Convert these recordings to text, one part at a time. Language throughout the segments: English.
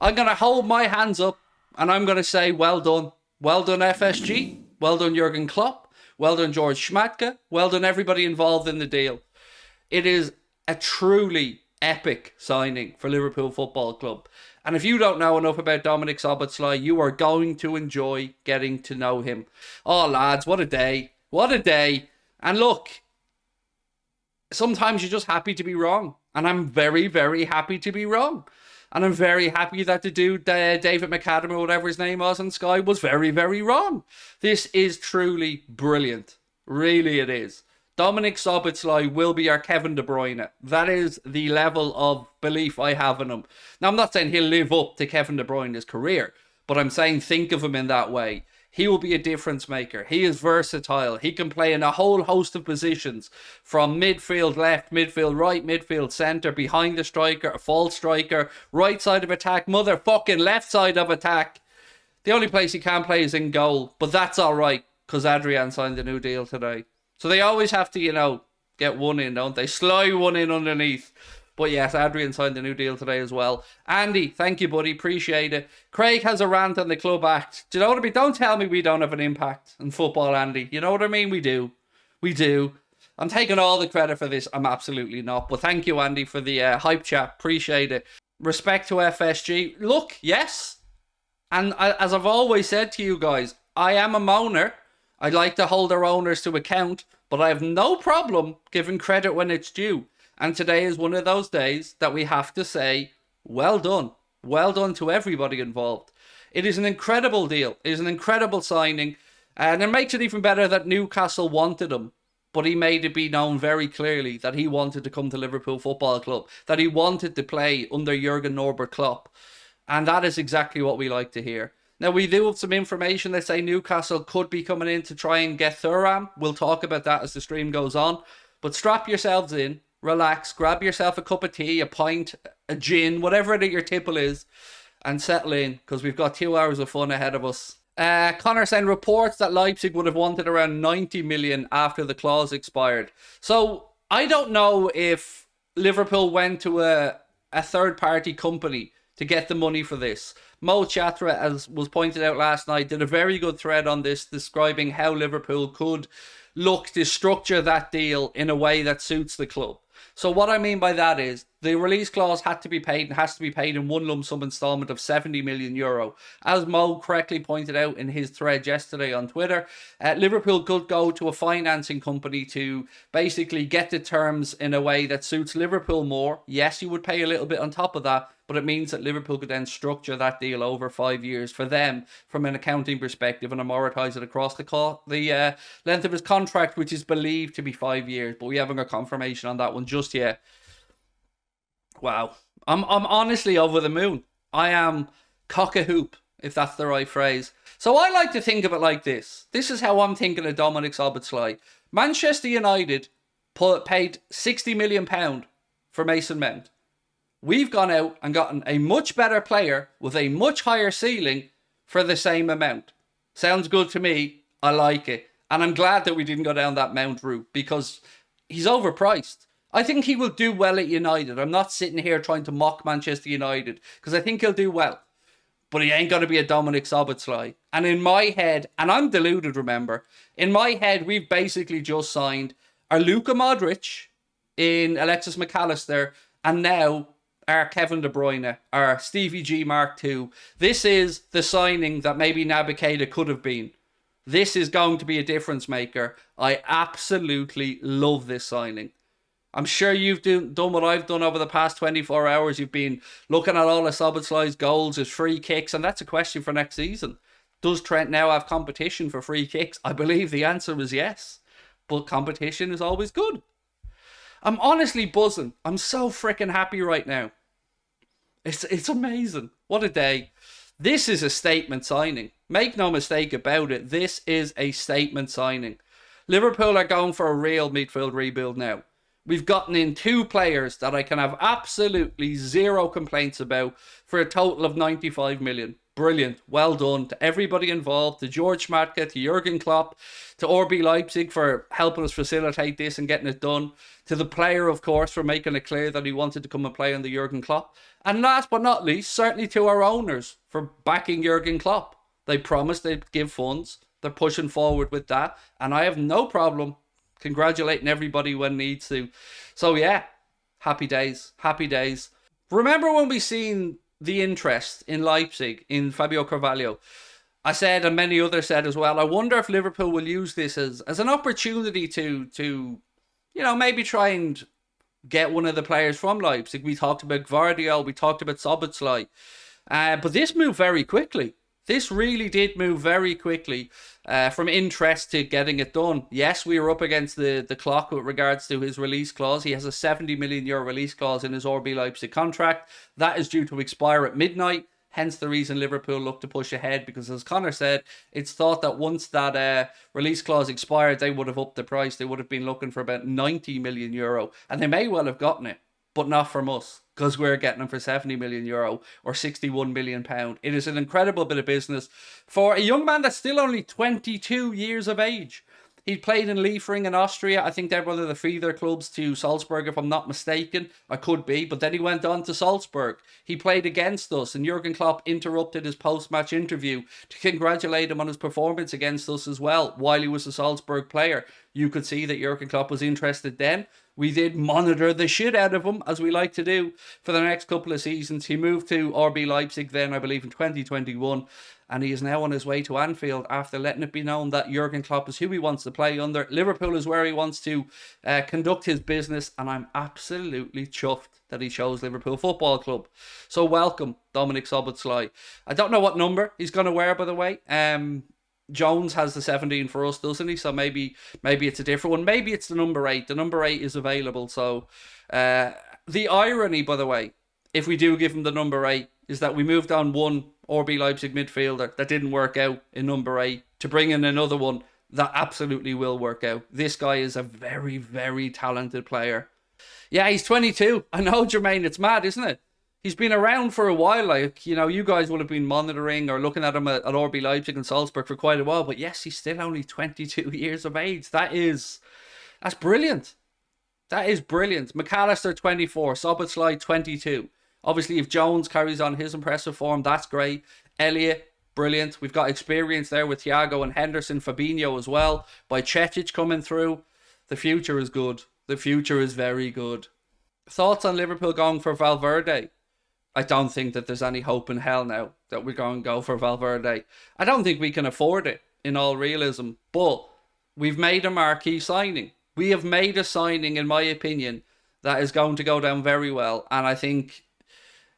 I'm going to hold my hands up and I'm going to say, well done. Well done, FSG. Well done, Jurgen Klopp. Well done, George Schmadtke. Well done, everybody involved in the deal. It is a truly epic signing for Liverpool Football Club. And if you don't know enough about Dominik Szoboszlai, you are going to enjoy getting to know him. Oh, lads, what a day. What a day. And look, sometimes you're just happy to be wrong. And I'm very, very happy to be wrong. And I'm very happy that the dude, David McAdam or whatever his name was on Sky, was very, very wrong. This is truly brilliant. Really it is. Dominik Szoboszlai will be our Kevin De Bruyne. That is the level of belief I have in him. Now, I'm not saying he'll live up to Kevin De Bruyne's career, but I'm saying think of him in that way. He will be a difference maker. He is versatile. He can play in a whole host of positions, from midfield left, midfield right, midfield centre, behind the striker, a false striker, right side of attack, motherfucking left side of attack. The only place he can't play is in goal, but that's all right because Adrian signed a new deal today. So they always have to, get one in, don't they? Slide one in underneath. But yes, Adrian signed a new deal today as well. Andy, thank you, buddy. Appreciate it. Craig has a rant on the club act. Do you know what I mean? Don't tell me we don't have an impact in football, Andy. You know what I mean? We do. We do. I'm taking all the credit for this. I'm absolutely not. But thank you, Andy, for the hype chat. Appreciate it. Respect to FSG. Look, yes. And as I've always said to you guys, I am a moaner. I like to hold our owners to account, but I have no problem giving credit when it's due. And today is one of those days that we have to say, well done. Well done to everybody involved. It is an incredible deal. It is an incredible signing. And it makes it even better that Newcastle wanted him. But he made it be known very clearly that he wanted to come to Liverpool Football Club. That he wanted to play under Jurgen Norbert Klopp. And that is exactly what we like to hear. Now, we do have some information that say Newcastle could be coming in to try and get Thuram. We'll talk about that as the stream goes on. But strap yourselves in, relax, grab yourself a cup of tea, a pint, a gin, whatever it your tipple is, and settle in, because we've got 2 hours of fun ahead of us. Connor saying reports that Leipzig would have wanted around 90 million after the clause expired. So, I don't know if Liverpool went to a third-party company to get the money for this. Mo Chatra, as was pointed out last night, did a very good thread on this, describing how Liverpool could look to structure that deal in a way that suits the club. So what I mean by that is the release clause had to be paid and has to be paid in one lump sum installment of 70 million euro. As Mo correctly pointed out in his thread yesterday on Twitter, Liverpool could go to a financing company to basically get the terms in a way that suits Liverpool more. Yes, you would pay a little bit on top of that, but it means that Liverpool could then structure that deal over 5 years for them from an accounting perspective and amortize it across the length of his contract, which is believed to be 5 years, but we haven't got confirmation on that one just yet. Wow. I'm honestly over the moon. I am cock-a-hoop, if that's the right phrase. So I like to think of it like this. This is how I'm thinking of Dominik Szoboszlai. Manchester United paid £60 million for Mason Mount. We've gone out and gotten a much better player with a much higher ceiling for the same amount. Sounds good to me. I like it. And I'm glad that we didn't go down that Mount route because he's overpriced. I think he will do well at United. I'm not sitting here trying to mock Manchester United because I think he'll do well. But he ain't going to be a Dominik Szoboszlai. And in my head, and I'm deluded, remember, in my head, we've basically just signed our Luka Modric in Alexis McAllister and now our Kevin De Bruyne, our Stevie G Mark II. This is the signing that maybe Naby Keita could have been. This is going to be a difference maker. I absolutely love this signing. I'm sure you've done what I've done over the past 24 hours. You've been looking at all of Szoboszlai's goals, his free kicks, and that's a question for next season. Does Trent now have competition for free kicks? I believe the answer is yes, but competition is always good. I'm honestly buzzing. I'm so freaking happy right now. It's amazing. What a day. This is a statement signing. Make no mistake about it. This is a statement signing. Liverpool are going for a real midfield rebuild now. We've gotten in 2 players that I can have absolutely zero complaints about for a total of 95 million. Brilliant. Well done to everybody involved, to George Schmadtke, to Jurgen Klopp, to RB Leipzig for helping us facilitate this and getting it done, to the player, of course, for making it clear that he wanted to come and play under Jurgen Klopp. And last but not least, certainly to our owners for backing Jurgen Klopp. They promised they'd give funds. They're pushing forward with that. And I have no problem congratulating everybody when needs to. So yeah, happy days. Happy days. Remember when we seen the interest in Leipzig, in Fabio Carvalho? I said, and many others said as well, I wonder if Liverpool will use this as an opportunity to maybe try and get one of the players from Leipzig. We talked about Gvardiol, we talked about Szoboszlai. But this moved very quickly. This really did move very quickly from interest to getting it done. Yes, we were up against the clock with regards to his release clause. He has a €70 million release clause in his RB Leipzig contract. That is due to expire at midnight. Hence the reason Liverpool looked to push ahead, because as Connor said, it's thought that once that release clause expired, they would have upped the price. They would have been looking for about €90 million, and they may well have gotten it, but not from us, because we're getting him for €70 million or £61 million. It is an incredible bit of business for a young man that's still only 22 years of age. He played in Liefering in Austria. I think they're one of the feeder clubs to Salzburg, if I'm not mistaken. I could be, but then he went on to Salzburg. He played against us, and Jurgen Klopp interrupted his post-match interview to congratulate him on his performance against us as well, while he was a Salzburg player. You could see that Jurgen Klopp was interested then. We did monitor the shit out of him, as we like to do, for the next couple of seasons. He moved to RB Leipzig then, I believe, in 2021. And he is now on his way to Anfield after letting it be known that Jurgen Klopp is who he wants to play under. Liverpool is where he wants to conduct his business. And I'm absolutely chuffed that he chose Liverpool Football Club. So welcome, Dominik Szoboszlai. I don't know what number he's going to wear, by the way. Jones has the 17 for us, doesn't he? So maybe it's a different one. Maybe it's the number 8. The number 8 is available. So the irony, by the way, if we do give him the number 8, is that we moved on one RB Leipzig midfielder that didn't work out in number 8 to bring in another one that absolutely will work out. This guy is a very, very talented player. Yeah, he's 22. I know, Jermaine, it's mad, isn't it? He's been around for a while. Like, you guys would have been monitoring or looking at him at RB Leipzig and Salzburg for quite a while. But yes, he's still only 22 years of age. That's brilliant. That is brilliant. McAllister, 24. Szoboszlai, 22. Obviously, if Jones carries on his impressive form, that's great. Elliott, brilliant. We've got experience there with Thiago and Henderson, Fabinho as well. By Cecic coming through, the future is good. The future is very good. Thoughts on Liverpool going for Valverde? I don't think that there's any hope in hell now that we're going to go for Valverde. I don't think we can afford it, in all realism. But we've made a marquee signing. We have made a signing, in my opinion, that is going to go down very well. And I think,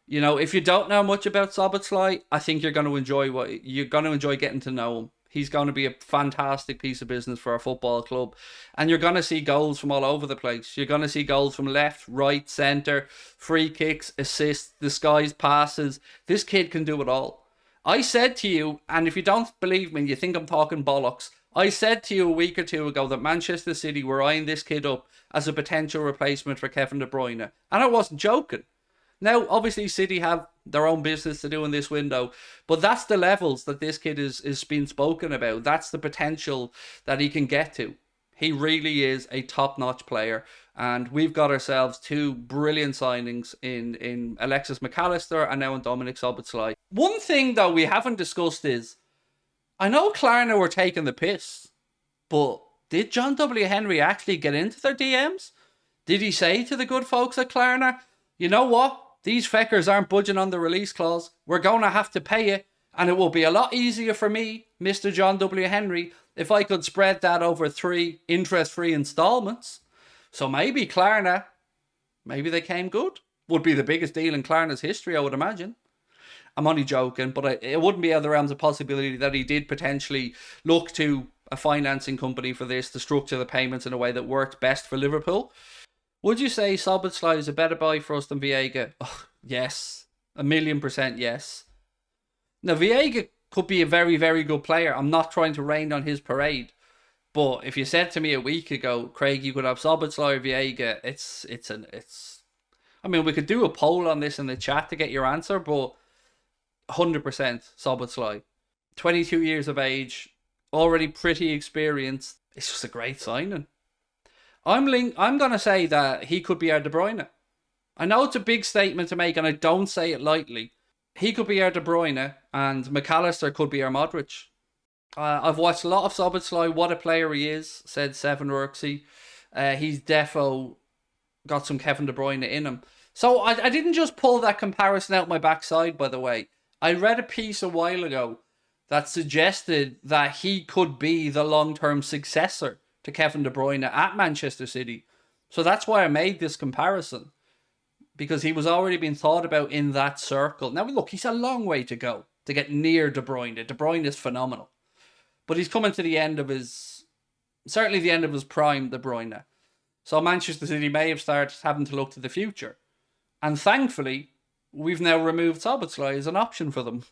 if you don't know much about Szoboszlai, I think you're going to enjoy getting to know him. He's going to be a fantastic piece of business for our football club. And you're going to see goals from all over the place. You're going to see goals from left, right, centre, free kicks, assists, disguised passes. This kid can do it all. I said to you, and if you don't believe me and you think I'm talking bollocks, I said to you a week or two ago that Manchester City were eyeing this kid up as a potential replacement for Kevin De Bruyne. And I wasn't joking. Now, obviously, City have their own business to do in this window, but that's the levels that this kid is being spoken about. That's the potential that he can get to. He really is a top-notch player, and we've got ourselves 2 brilliant signings in Alexis McAllister and now in Dominik Szoboszlai. One thing, though, we haven't discussed is, I know Klarna were taking the piss, but did John W. Henry actually get into their DMs? Did he say to the good folks at Klarna, you know what? These feckers aren't budging on the release clause. We're going to have to pay it. And it will be a lot easier for me, Mr. John W. Henry, if I could spread that over 3 interest-free installments. So maybe Klarna, maybe they came good. Would be the biggest deal in Klarna's history, I would imagine. I'm only joking, but it wouldn't be out of the realms of possibility that he did potentially look to a financing company for this to structure the payments in a way that worked best for Liverpool. Would you say Szoboszlai is a better buy for us than Viega? Oh, yes. 1,000,000% yes. Now, Viega could be a very, very good player. I'm not trying to rain on his parade. But if you said to me a week ago, Craig, you could have Szoboszlai or Viega, I mean, we could do a poll on this in the chat to get your answer, but 100% Szoboszlai. 22 years of age, already pretty experienced. It's just a great signing. I'm going to say that he could be our De Bruyne. I know it's a big statement to make, and I don't say it lightly. He could be our De Bruyne, and McAllister could be our Modric. I've watched a lot of Szoboszlai. What a player he is, said Seven Rurksy. He's defo got some Kevin De Bruyne in him. So I didn't just pull that comparison out my backside, by the way. I read a piece a while ago that suggested that he could be the long-term successor to Kevin De Bruyne at Manchester City. So that's why I made this comparison, because he was already being thought about in that circle. Now, look, he's a long way to go to get near De Bruyne. De Bruyne is phenomenal. But he's coming to the end of certainly the end of his prime, De Bruyne. So Manchester City may have started having to look to the future. And thankfully, we've now removed Szoboszlai as an option for them.